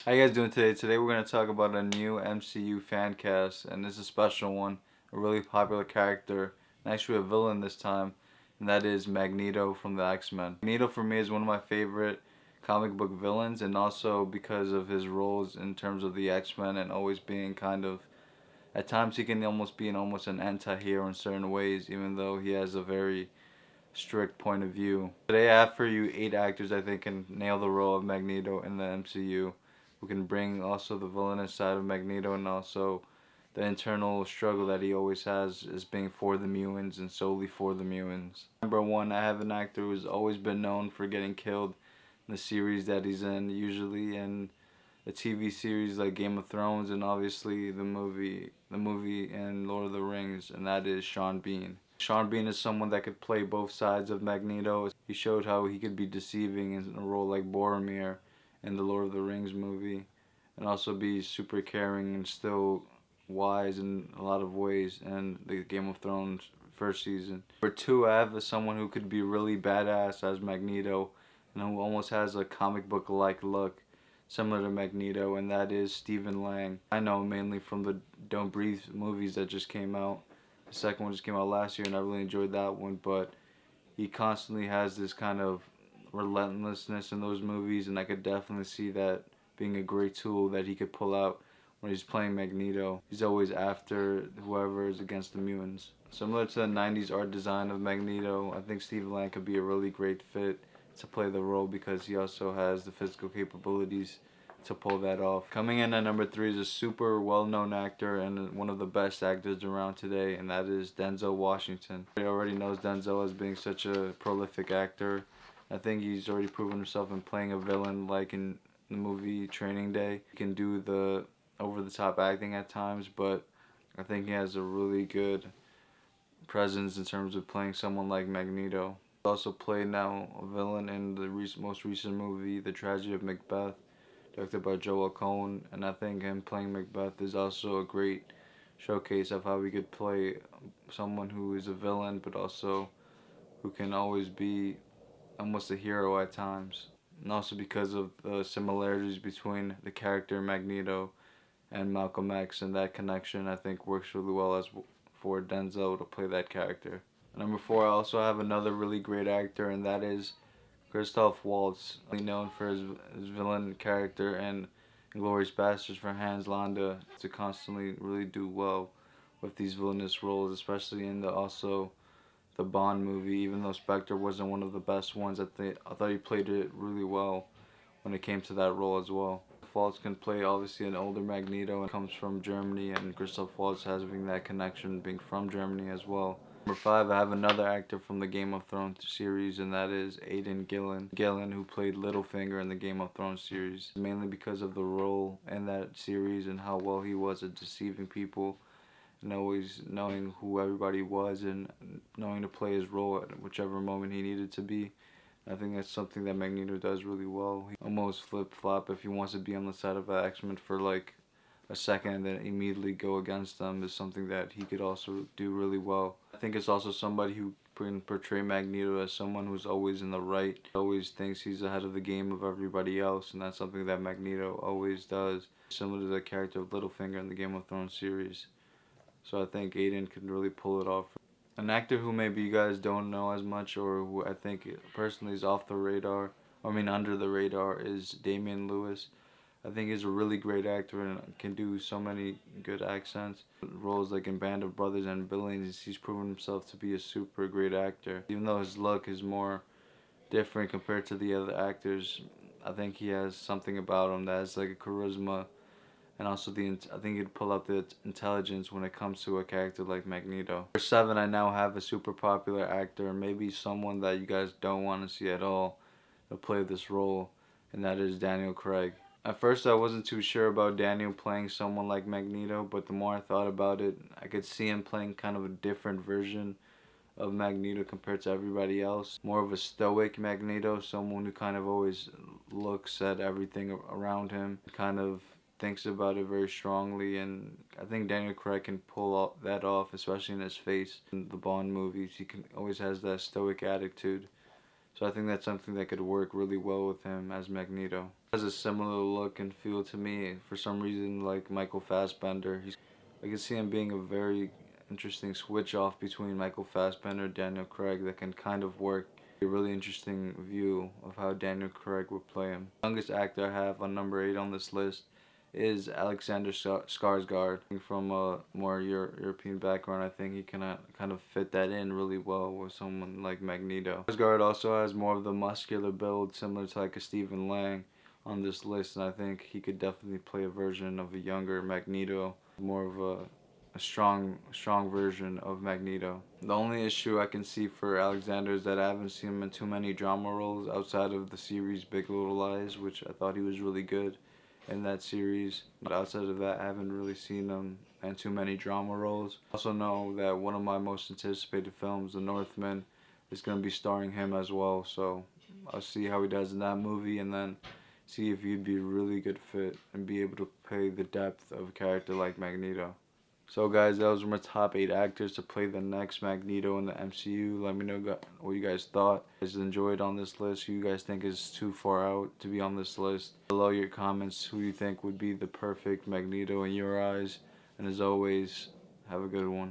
How you guys doing today? Today we're going to talk about a new MCU fan cast, and this is a special one, a really popular character, and actually a villain this time, and that is Magneto from the X-Men. Magneto for me is one of my favorite comic book villains, and also because of his roles in terms of the X-Men and always being kind of, at times he can almost be almost an anti-hero in certain ways, even though he has a very strict point of view. Today I have for you 8 actors I think can nail the role of Magneto in the MCU, who can bring also the villainous side of Magneto and also the internal struggle that he always has as being for the mutants and solely for the mutants. Number 1, I have an actor who's always been known for getting killed in the series that he's in, usually in a TV series like Game of Thrones and obviously the movie and Lord of the Rings, and that is Sean Bean. Sean Bean is someone that could play both sides of Magneto. He showed how he could be deceiving in a role like Boromir in the Lord of the Rings movie, and also be super caring and still wise in a lot of ways in the Game of Thrones first season. Number 2, I have someone who could be really badass as Magneto and who almost has a comic book-like look similar to Magneto, and that is Stephen Lang. I know him mainly from the Don't Breathe movies that just came out. The second one just came out last year and I really enjoyed that one, but he constantly has this kind of relentlessness in those movies, and I could definitely see that being a great tool that he could pull out when he's playing Magneto. He's always after whoever is against the mutants. Similar to the 90s art design of Magneto, I think Steve Lang could be a really great fit to play the role because he also has the physical capabilities to pull that off. Coming in at number 3 is a super well-known actor and one of the best actors around today, and that is Denzel Washington. Everybody already knows Denzel as being such a prolific actor. I think he's already proven himself in playing a villain like in the movie Training Day. He can do the over-the-top acting at times, but I think he has a really good presence in terms of playing someone like Magneto. He also played now a villain in the most recent movie, The Tragedy of Macbeth, directed by Joel Cohen, and I think him playing Macbeth is also a great showcase of how we could play someone who is a villain but also who can always be almost a hero at times. And also because of the similarities between the character Magneto and Malcolm X, and that connection I think works really well as for Denzel to play that character. Number 4, I also have another really great actor, and that is Christoph Waltz, known for his villain character and Inglourious Basterds for Hans Landa, to constantly really do well with these villainous roles, especially in the Bond movie. Even though Spectre wasn't one of the best ones, I thought he played it really well when it came to that role as well. Waltz can play obviously an older Magneto and comes from Germany, and Christoph Waltz having that connection being from Germany as well. Number 5, I have another actor from the Game of Thrones series, and that is Aiden Gillen, who played Littlefinger in the Game of Thrones series, mainly because of the role in that series and how well he was at deceiving people and always knowing who everybody was and knowing to play his role at whichever moment he needed to be. I think that's something that Magneto does really well. He almost flip-flop if he wants to be on the side of the X-Men for like a second and then immediately go against them is something that he could also do really well. I think it's also somebody who can portray Magneto as someone who's always in the right, always thinks he's ahead of the game of everybody else, and that's something that Magneto always does, similar to the character of Littlefinger in the Game of Thrones series. So I think Aiden can really pull it off. An actor who maybe you guys don't know as much, or who I think personally is off the radar, under the radar, is Damien Lewis. I think he's a really great actor and can do so many good accents. Roles like in Band of Brothers and Billions, he's proven himself to be a super great actor. Even though his look is more different compared to the other actors, I think he has something about him that has like a charisma, and also I think he'd pull up the intelligence when it comes to a character like Magneto. Number 7, I now have a super popular actor, maybe someone that you guys don't want to see at all, to play this role, and that is Daniel Craig. At first I wasn't too sure about Daniel playing someone like Magneto, but the more I thought about it, I could see him playing kind of a different version of Magneto compared to everybody else. More of a stoic Magneto, someone who kind of always looks at everything around him, kind of thinks about it very strongly, and I think Daniel Craig can pull that off, especially in his face. In the Bond movies, he always has that stoic attitude So I think that's something that could work really well with him as Magneto. Has a similar look and feel to me. For some reason, like Michael Fassbender, I can see him being a very interesting switch off between Michael Fassbender and Daniel Craig that can kind of work. A really interesting view of how Daniel Craig would play him. The youngest actor I have on number 8 on this list is Alexander Skarsgard. From a more European background, I think he can kind of fit that in really well with someone like Magneto. Skarsgard also has more of the muscular build, similar to like a Stephen Lang on this list, and I think he could definitely play a version of a younger Magneto, more of a strong version of Magneto. The only issue I can see for Alexander is that I haven't seen him in too many drama roles outside of the series Big Little Lies, which I thought he was really good in that series. But outside of that, I haven't really seen him in too many drama roles. I also know that one of my most anticipated films, The Northman, is going to be starring him as well, so I'll see how he does in that movie and then see if he'd be a really good fit and be able to play the depth of a character like Magneto. So guys, those were my top 8 actors to play the next Magneto in the MCU. Let me know what you guys thought. If you guys enjoyed on this list, who you guys think is too far out to be on this list. Below your comments, who you think would be the perfect Magneto in your eyes. And as always, have a good one.